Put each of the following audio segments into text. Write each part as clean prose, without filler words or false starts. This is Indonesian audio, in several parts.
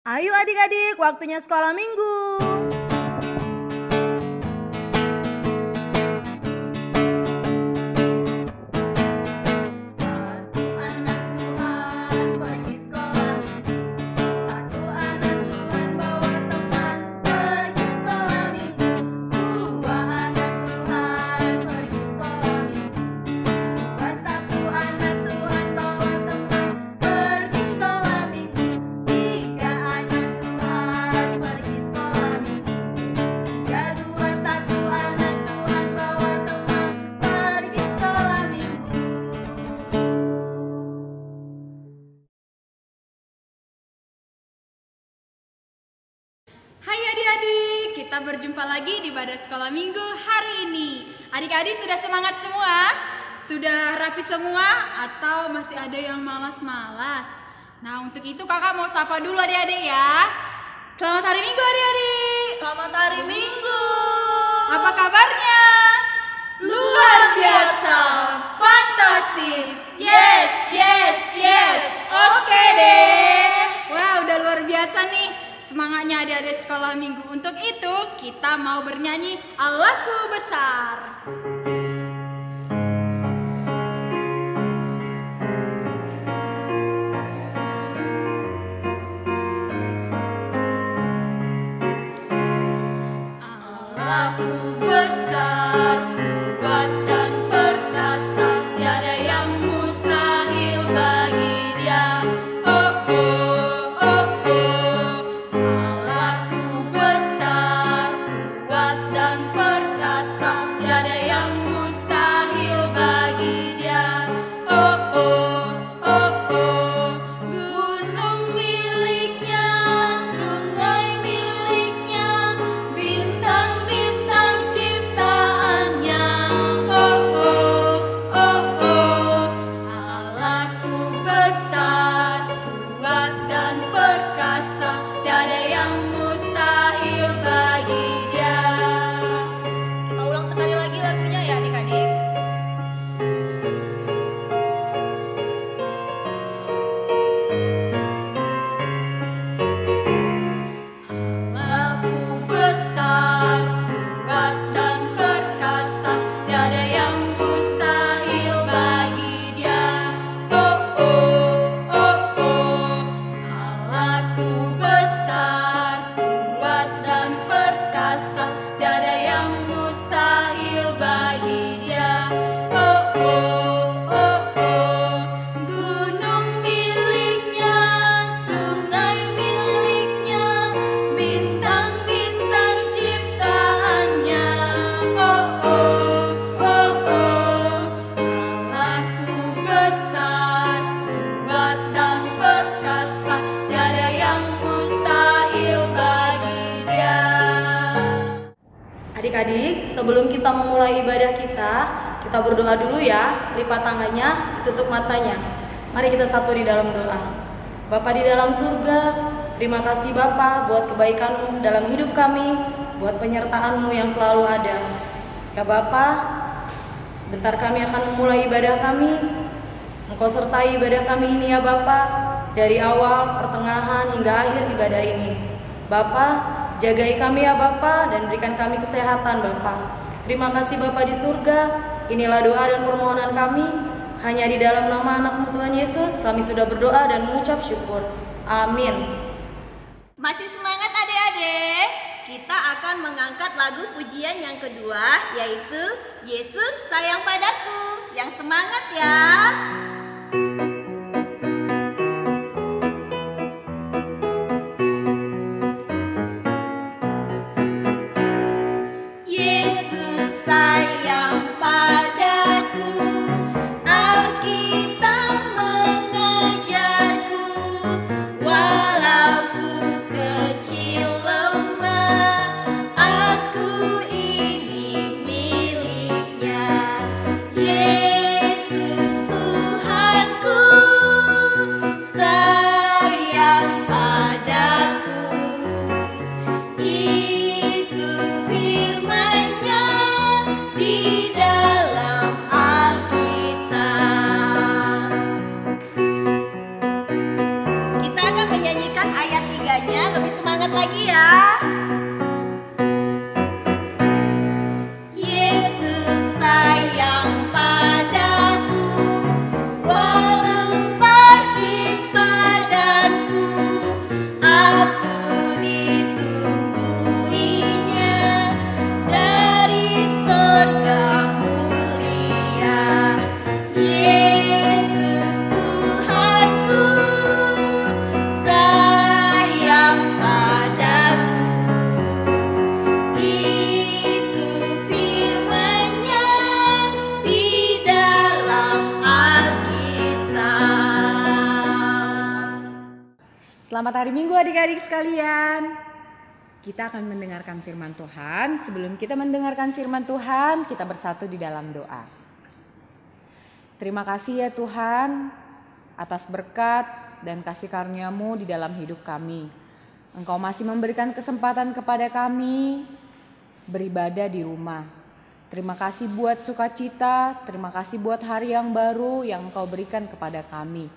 Ayo adik-adik, waktunya sekolah minggu. Hai adik-adik, kita berjumpa lagi di Ibadah Sekolah Minggu hari ini. Adik-adik sudah semangat semua? Sudah rapi semua? Atau masih ada yang malas-malas? Nah, untuk itu kakak mau sapa dulu adik-adik ya. Selamat hari Minggu adik-adik. Selamat hari Minggu. Apa kabarnya? Luar biasa, fantastis. Yes, yes, yes. Oke deh. Wah, udah luar biasa nih semangatnya adik-adik sekolah minggu. Untuk itu kita mau bernyanyi Allahku Besar. Allahku besar, kuat dan perkasa, tiada yang mustahil bagi Dia. Oh oh oh oh. Allahku besar, kuat dan perkasa, tiada yang mustahil bagi Dia. Oh oh oh oh. Gunung miliknya, sungai miliknya, bintang-bintang ciptaannya. Oh oh oh oh. Allahku besar, kuat dan perkasa, tiada yang mustahil bagi Dia. Kita ulang sekali lagi lagunya ya adik-adik. Allahku besar, kuat dan perkasa, tiada yang mustahil bagi Dia. Oh oh oh oh. Allahku besar, kuat dan perkasa, tiada yang mustahil bagi Dia. Oh oh oh oh. Gunung miliknya, sungai miliknya, bintang-bintang ciptaannya. Oh oh oh oh. Allahku besar, kuat dan perkasa, tiada yang mustahil bagi Dia. Adik-adik, sebelum kita memulai ibadah kita berdoa dulu ya. Lipat tangannya, tutup matanya. Mari kita satu di dalam doa. Bapa di dalam surga, terima kasih Bapa buat kebaikan-Mu dalam hidup kami, buat penyertaan-Mu yang selalu ada. Ya Bapa, sebentar kami akan memulai ibadah kami. Engkau sertai ibadah kami ini ya Bapa, dari awal, pertengahan, hingga akhir ibadah ini. Bapa, jagai kami ya Bapa, dan berikan kami kesehatan Bapa. Terima kasih Bapa di surga. Inilah doa dan permohonan kami. Hanya di dalam nama anak-Mu Tuhan Yesus, kami sudah berdoa dan mengucap syukur. Amin. Masih semangat adik-adik? Kita akan mengangkat lagu pujian yang kedua, yaitu Yesus Sayang Padaku. Yang semangat ya. Yesus sayang padaku, Alkitab mengajarku, walau ku kecil lemah, aku ini miliknya. Yesus Tuhan semangat lagi ya. Yesus sayang padaku, walau sakit badanku, aku ditungguinya dari surga mulia. Yesus Tuhanku sayang padaku, itu firman-Nya di dalam Alkitab. Selamat hari Minggu adik-adik sekalian. Kita akan mendengarkan firman Tuhan. Sebelum kita mendengarkan firman Tuhan, kita bersatu di dalam doa. Terima kasih ya Tuhan atas berkat dan kasih karunia-Mu di dalam hidup kami. Engkau masih memberikan kesempatan kepada kami beribadah di rumah. Terima kasih buat sukacita, terima kasih buat hari yang baru yang Engkau berikan kepada kami.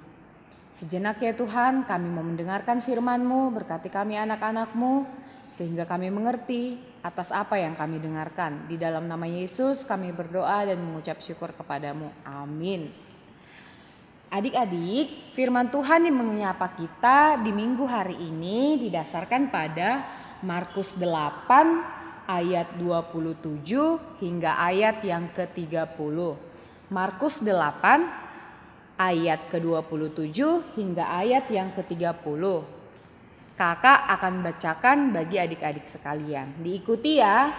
Sejenak ya Tuhan, kami mau mendengarkan firman-Mu, berkati kami anak-anak-Mu, sehingga kami mengerti atas apa yang kami dengarkan. Di dalam nama Yesus kami berdoa dan mengucap syukur kepadamu. Amin. Adik-adik, firman Tuhan yang menyapa kita di minggu hari ini didasarkan pada Markus 8 ayat 27 hingga ayat yang ke-30. Markus 8 ayat ke-27 hingga ayat yang ke-30. Kakak akan bacakan bagi adik-adik sekalian. Diikuti ya.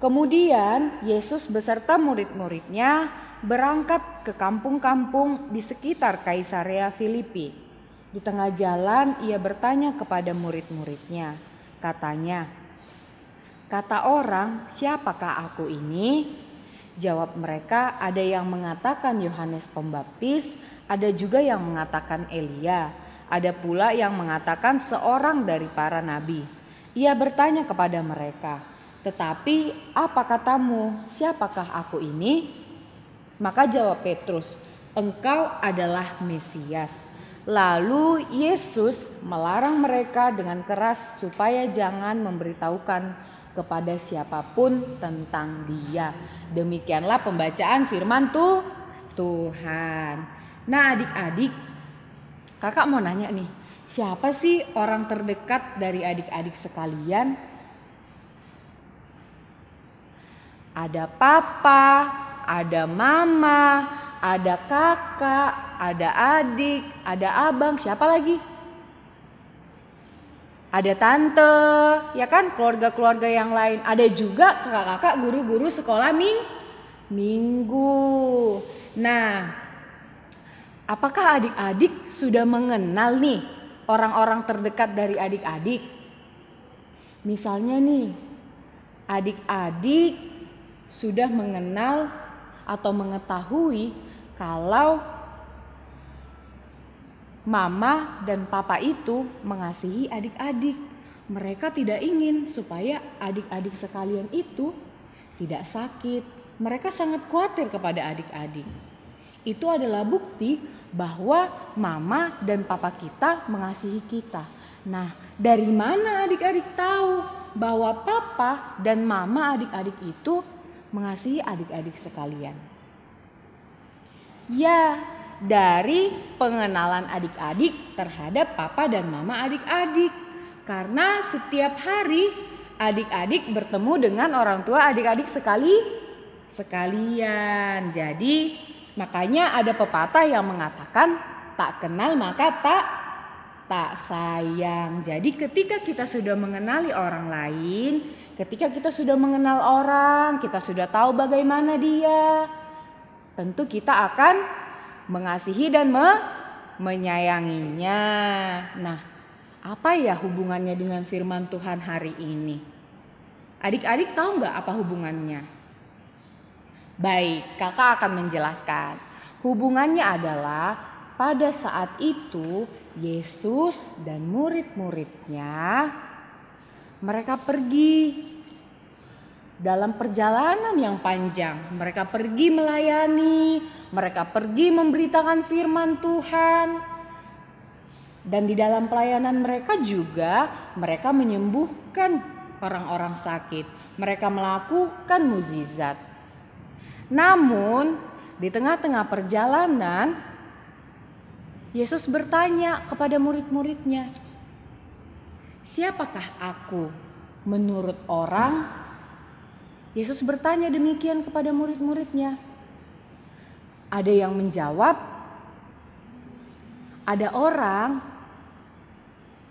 Kemudian Yesus beserta murid-muridnya berangkat ke kampung-kampung di sekitar Kaisarea Filipi. Di tengah jalan ia bertanya kepada murid-muridnya. Katanya, "Kata orang, siapakah aku ini?" Jawab mereka, "Ada yang mengatakan Yohanes Pembaptis, ada juga yang mengatakan Elia. Ada pula yang mengatakan seorang dari para nabi." Ia bertanya kepada mereka, "Tetapi apa katamu, siapakah aku ini?" Maka jawab Petrus, "Engkau adalah Mesias." Lalu Yesus melarang mereka dengan keras supaya jangan memberitahukan kepada siapapun tentang Dia. Demikianlah pembacaan firman Tuhan. Nah adik-adik, kakak mau nanya nih, siapa sih orang terdekat dari adik-adik sekalian? Ada papa, ada mama, ada kakak, ada adik, ada abang, siapa lagi? Ada tante, ya kan, keluarga-keluarga yang lain. Ada juga kakak-kakak guru-guru sekolah minggu. Nah, apakah adik-adik sudah mengenal nih orang-orang terdekat dari adik-adik? Misalnya nih, adik-adik sudah mengenal atau mengetahui kalau mama dan papa itu mengasihi adik-adik. Mereka tidak ingin supaya adik-adik sekalian itu tidak sakit. Mereka sangat khawatir kepada adik-adik. Itu adalah bukti bahwa mama dan papa kita mengasihi kita. Nah, dari mana adik-adik tahu bahwa papa dan mama adik-adik itu mengasihi adik-adik sekalian? Ya, dari pengenalan adik-adik terhadap papa dan mama adik-adik. Karena setiap hari adik-adik bertemu dengan orang tua adik-adik sekalian. Jadi makanya ada pepatah yang mengatakan tak kenal maka tak sayang. Jadi ketika kita sudah mengenali orang lain, ketika kita sudah mengenal orang, kita sudah tahu bagaimana dia, tentu kita akan mengasihi dan menyayanginya. Nah, apa ya hubungannya dengan firman Tuhan hari ini? Adik-adik tahu nggak apa hubungannya? Baik, kakak akan menjelaskan. Hubungannya adalah pada saat itu Yesus dan murid-muridnya mereka pergi dalam perjalanan yang panjang. Mereka pergi melayani, mereka pergi memberitakan firman Tuhan. Dan di dalam pelayanan mereka juga mereka menyembuhkan orang-orang sakit. Mereka melakukan mukjizat. Namun di tengah-tengah perjalanan Yesus bertanya kepada murid-muridnya, "Siapakah aku menurut orang?" Yesus bertanya demikian kepada murid-muridnya. Ada yang menjawab, ada orang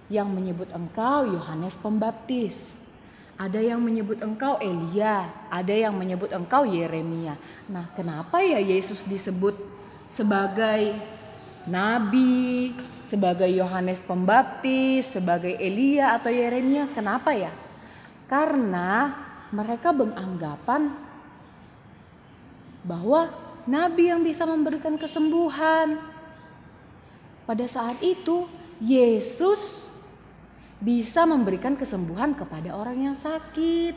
yang menyebut engkau Yohanes Pembaptis. Ada yang menyebut engkau Elia, ada yang menyebut engkau Yeremia. Nah, kenapa ya Yesus disebut sebagai nabi, sebagai Yohanes Pembaptis, sebagai Elia atau Yeremia? Kenapa ya? Karena mereka beranggapan bahwa nabi yang bisa memberikan kesembuhan. Pada saat itu Yesus bisa memberikan kesembuhan kepada orang yang sakit.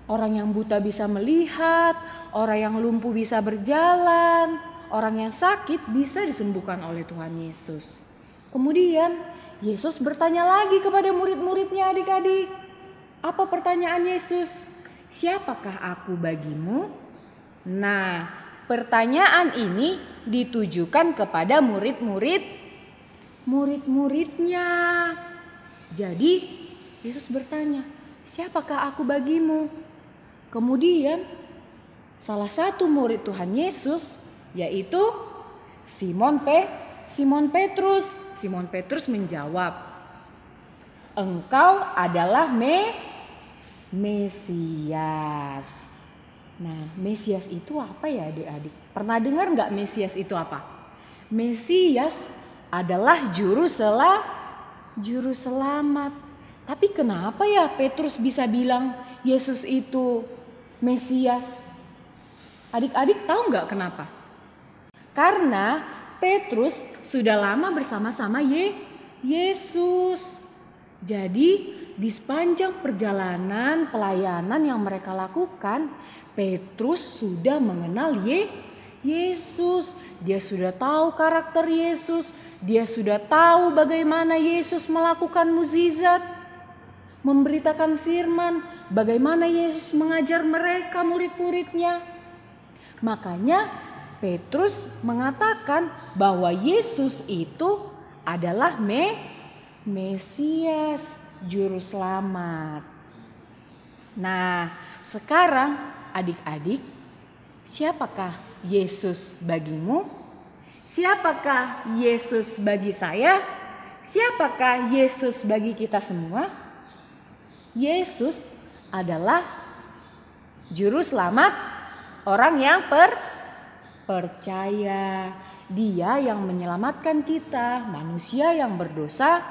Orang yang buta bisa melihat, orang yang lumpuh bisa berjalan, orang yang sakit bisa disembuhkan oleh Tuhan Yesus. Kemudian Yesus bertanya lagi kepada murid-muridnya, adik-adik. Apa pertanyaan Yesus? Siapakah aku bagimu? Nah, pertanyaan ini ditujukan kepada murid-muridnya. Jadi Yesus bertanya, siapakah aku bagimu? Kemudian salah satu murid Tuhan Yesus yaitu Simon Petrus. Simon Petrus menjawab, engkau adalah Mesias. Nah, Mesias itu apa ya adik-adik? Pernah dengar nggak Mesias itu apa? Mesias adalah juru selamat. Tapi kenapa ya Petrus bisa bilang Yesus itu Mesias? Adik-adik tahu nggak kenapa? Karena Petrus sudah lama bersama-sama Yesus. Jadi di sepanjang perjalanan pelayanan yang mereka lakukan, Petrus sudah mengenal Yesus. Dia sudah tahu karakter Yesus. Dia sudah tahu bagaimana Yesus melakukan mukjizat, memberitakan firman, bagaimana Yesus mengajar mereka murid-muridnya. Makanya Petrus mengatakan bahwa Yesus itu adalah Mesias, juru selamat. Nah, sekarang adik-adik, siapakah Yesus bagimu? Siapakah Yesus bagi saya? Siapakah Yesus bagi kita semua? Yesus adalah juru selamat orang yang percaya. Dia yang menyelamatkan kita, manusia yang berdosa,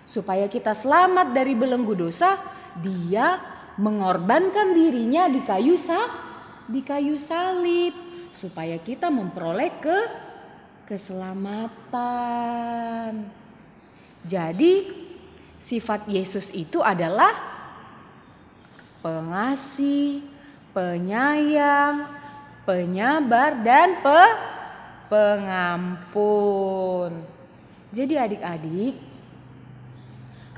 supaya kita selamat dari belenggu dosa. Dia mengorbankan dirinya di kayu salib supaya kita memperoleh keselamatan. Jadi sifat Yesus itu adalah pengasih, penyayang, penyabar, dan pengampun. Jadi adik-adik,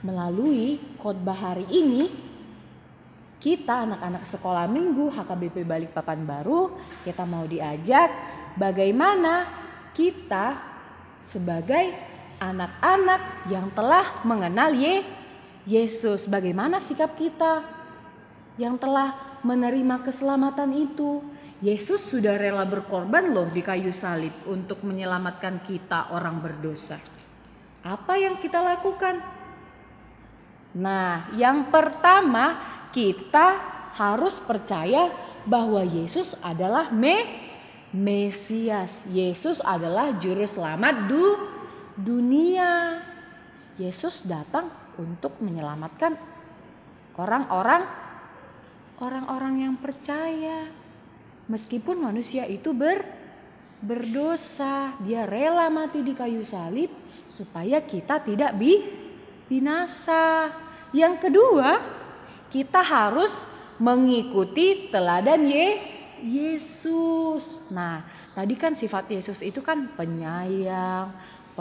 melalui khotbah hari ini, kita anak-anak sekolah minggu HKBP Balikpapan Baru, kita mau diajak bagaimana kita sebagai anak-anak yang telah mengenal Yesus. Bagaimana sikap kita yang telah menerima keselamatan itu? Yesus sudah rela berkorban loh di kayu salib untuk menyelamatkan kita orang berdosa. Apa yang kita lakukan? Nah, yang pertama kita harus percaya bahwa Yesus adalah Mesias. Yesus adalah juru selamat dunia. Yesus datang untuk menyelamatkan orang-orang yang percaya. Meskipun manusia itu berdosa, dia rela mati di kayu salib supaya kita tidak binasa. Yang kedua, kita harus mengikuti teladan Yesus. Nah, tadi kan sifat Yesus itu kan penyayang,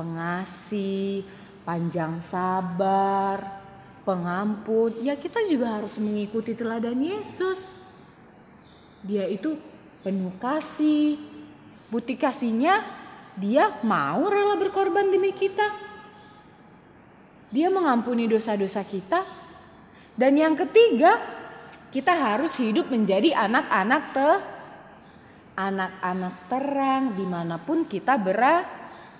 pengasih, panjang sabar, pengampun. Ya kita juga harus mengikuti teladan Yesus. Dia itu penuh kasih. Bukti kasihnya, dia mau rela berkorban demi kita. Dia mengampuni dosa-dosa kita. Dan yang ketiga, kita harus hidup menjadi anak-anak terang dimanapun kita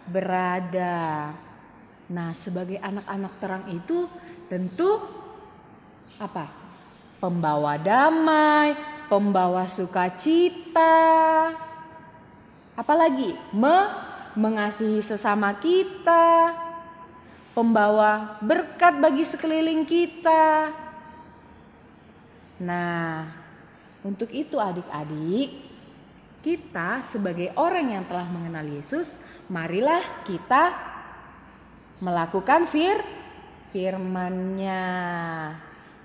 berada. Nah, sebagai anak-anak terang itu tentu apa? Pembawa damai, pembawa sukacita. Apalagi mengasihi sesama kita, pembawa berkat bagi sekeliling kita. Nah, untuk itu adik-adik, kita sebagai orang yang telah mengenal Yesus, marilah kita melakukan firman-Nya.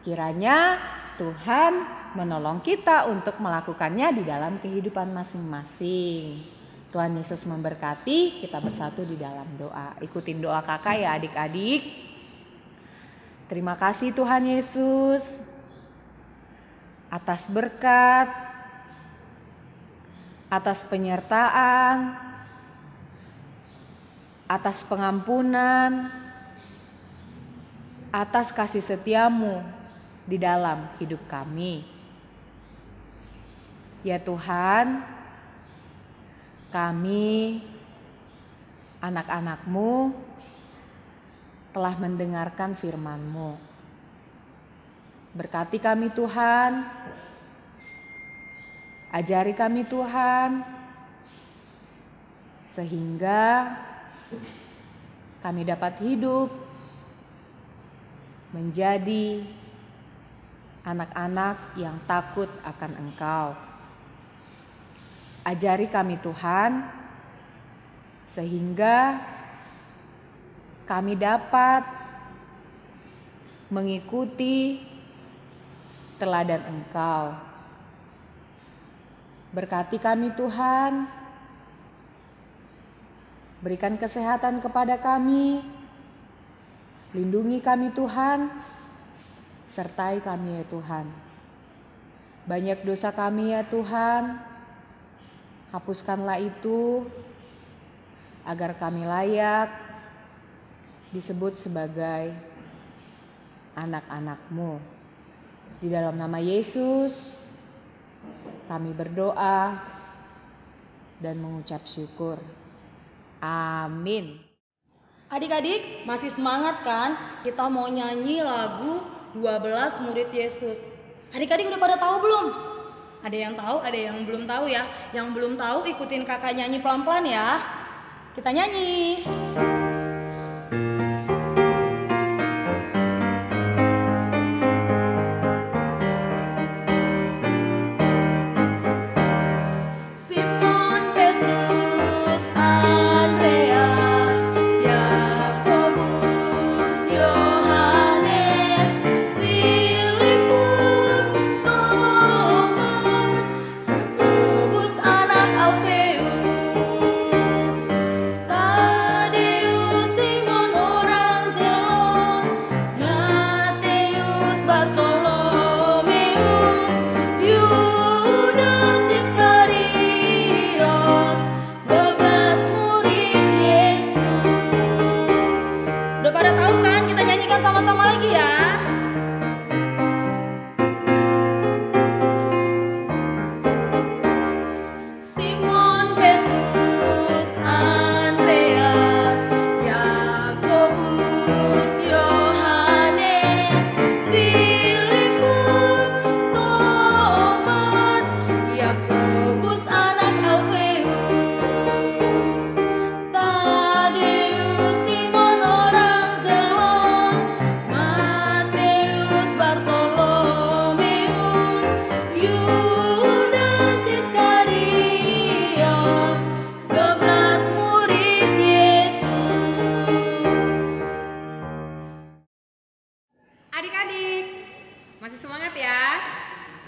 Kiranya Tuhan menolong kita untuk melakukannya di dalam kehidupan masing-masing. Tuhan Yesus memberkati, kita bersatu di dalam doa. Ikutin doa kakak ya adik-adik. Terima kasih Tuhan Yesus atas berkat, atas penyertaan, atas pengampunan, atas kasih setiamu di dalam hidup kami. Ya Tuhan, kami anak-anak-Mu telah mendengarkan firman-Mu. Berkati kami Tuhan, ajari kami Tuhan, sehingga kami dapat hidup menjadi anak-anak yang takut akan Engkau. Ajari kami Tuhan, sehingga kami dapat mengikuti teladan Engkau. Berkati kami Tuhan, berikan kesehatan kepada kami, lindungi kami Tuhan, sertai kami ya Tuhan. Banyak dosa kami ya Tuhan, hapuskanlah itu agar kami layak disebut sebagai anak-anak-Mu. Di dalam nama Yesus kami berdoa dan mengucap syukur. Amin. Adik-adik masih semangat kan? Kita mau nyanyi lagu 12 murid Yesus. Adik-adik udah pada tahu belum? Ada yang tahu, ada yang belum tahu ya. Yang belum tahu ikutin kakak nyanyi pelan-pelan ya. Kita nyanyi.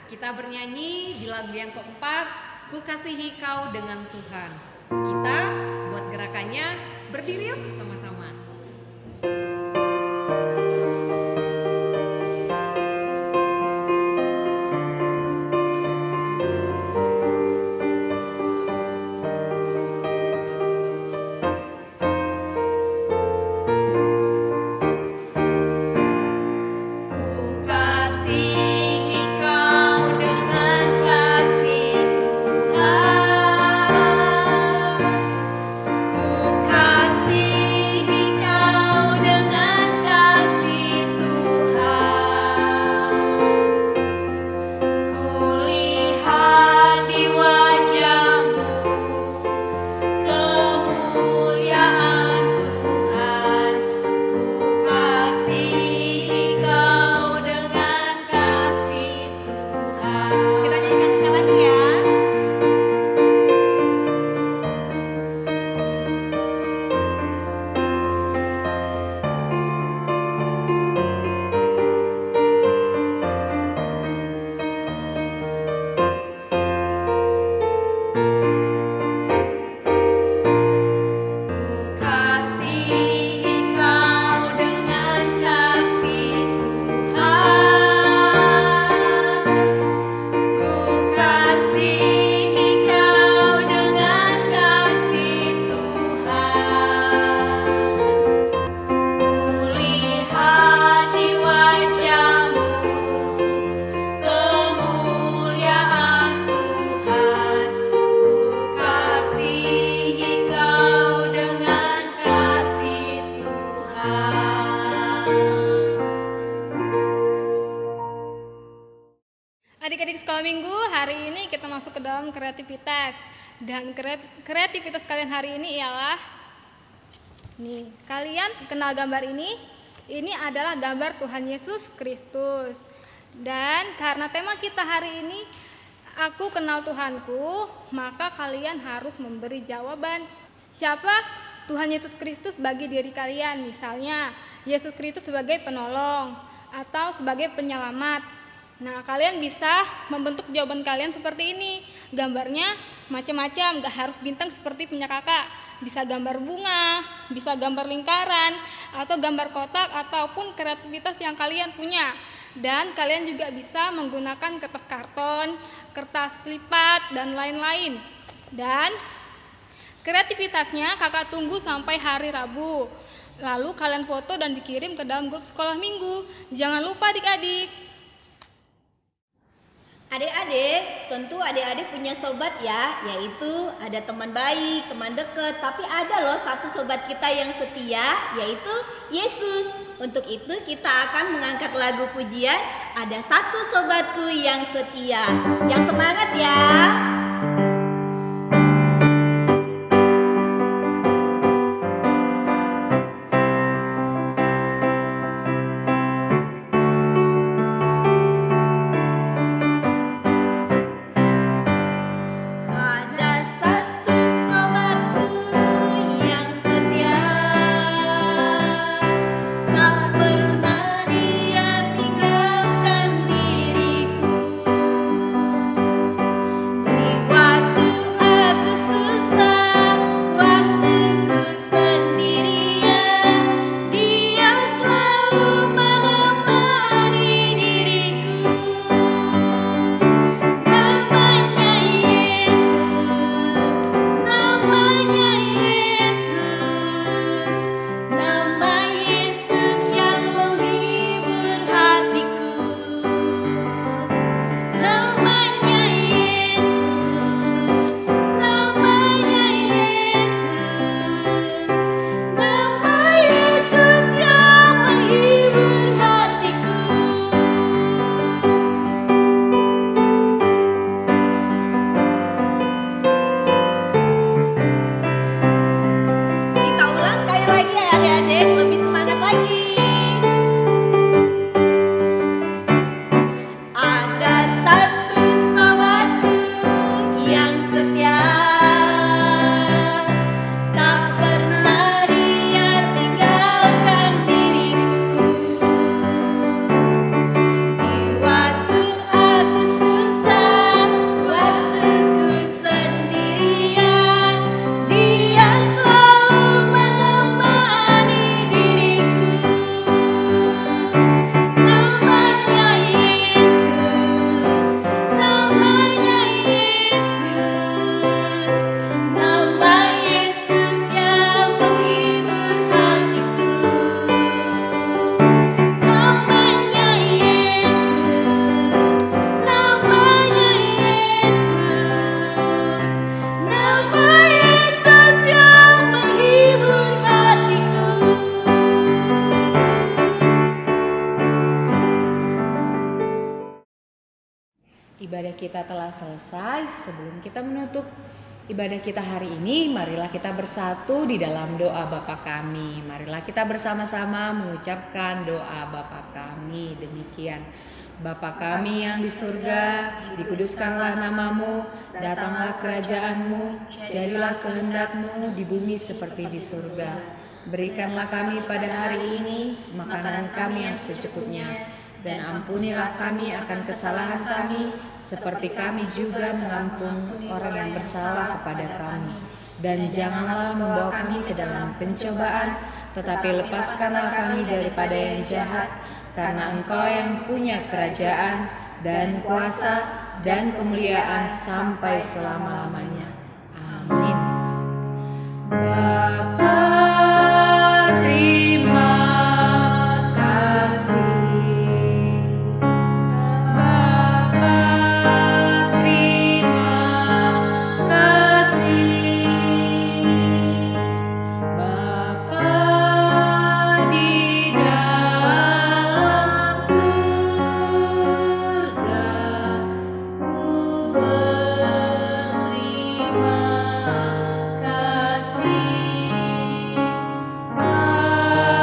Kita bernyanyi di lagu yang keempat, Ku Kasihi Kau dengan Tuhan. Kita buat gerakannya Berdiri yuk sama-sama. Adik-adik sekolah minggu, hari ini kita masuk ke dalam kreativitas. Dan kreativitas kalian hari ini ialah nih, kalian kenal gambar ini? Ini adalah gambar Tuhan Yesus Kristus. Dan karena tema kita hari ini Aku kenal Tuhanku, maka kalian harus memberi jawaban. Siapa Tuhan Yesus Kristus bagi diri kalian? Misalnya, Yesus Kristus sebagai penolong atau sebagai penyelamat. Nah, kalian bisa membentuk jawaban kalian seperti ini. Gambarnya macam-macam, gak harus bintang seperti punya kakak. Bisa gambar bunga, bisa gambar lingkaran, atau gambar kotak, ataupun kreativitas yang kalian punya. Dan kalian juga bisa menggunakan kertas karton, kertas lipat, dan lain-lain. Dan kreativitasnya kakak tunggu sampai hari Rabu. Lalu kalian foto dan dikirim ke dalam grup sekolah minggu. Jangan lupa adik-adik. Adik-adik, tentu adik-adik punya sobat ya, yaitu ada teman baik, teman dekat, tapi ada loh satu sobat kita yang setia, yaitu Yesus. Untuk itu kita akan mengangkat lagu pujian, ada satu sobatku yang setia. Yang semangat ya. Beri Ibadah kita telah selesai. Sebelum kita menutup ibadah kita hari ini, marilah kita bersatu di dalam doa Bapa kami. Marilah kita bersama-sama mengucapkan doa Bapa kami. Demikian. Bapa kami yang di surga, dikuduskanlah namamu, datanglah kerajaanmu, jadilah kehendak-mu di bumi seperti di surga. Berikanlah kami pada hari ini makanan kami yang secukupnya, dan ampunilah kami akan kesalahan kami, seperti kami juga mengampuni orang yang bersalah kepada kami. Dan janganlah membawa kami ke dalam pencobaan, tetapi lepaskanlah kami daripada yang jahat, karena Engkau yang punya kerajaan dan kuasa dan kemuliaan sampai selama-lamanya. Amin. Bapa, terima kasih. Bapa, terima kasih. Bapa di dalam surga, ku berterima kasih. Amin.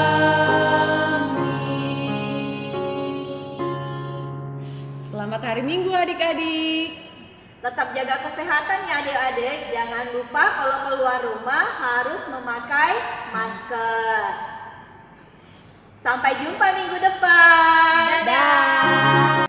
Selamat hari Minggu adik-adik. Tetap jaga kesehatan ya adik-adik. Jangan lupa kalau keluar rumah harus memakai masker. Sampai jumpa minggu depan. Dadah.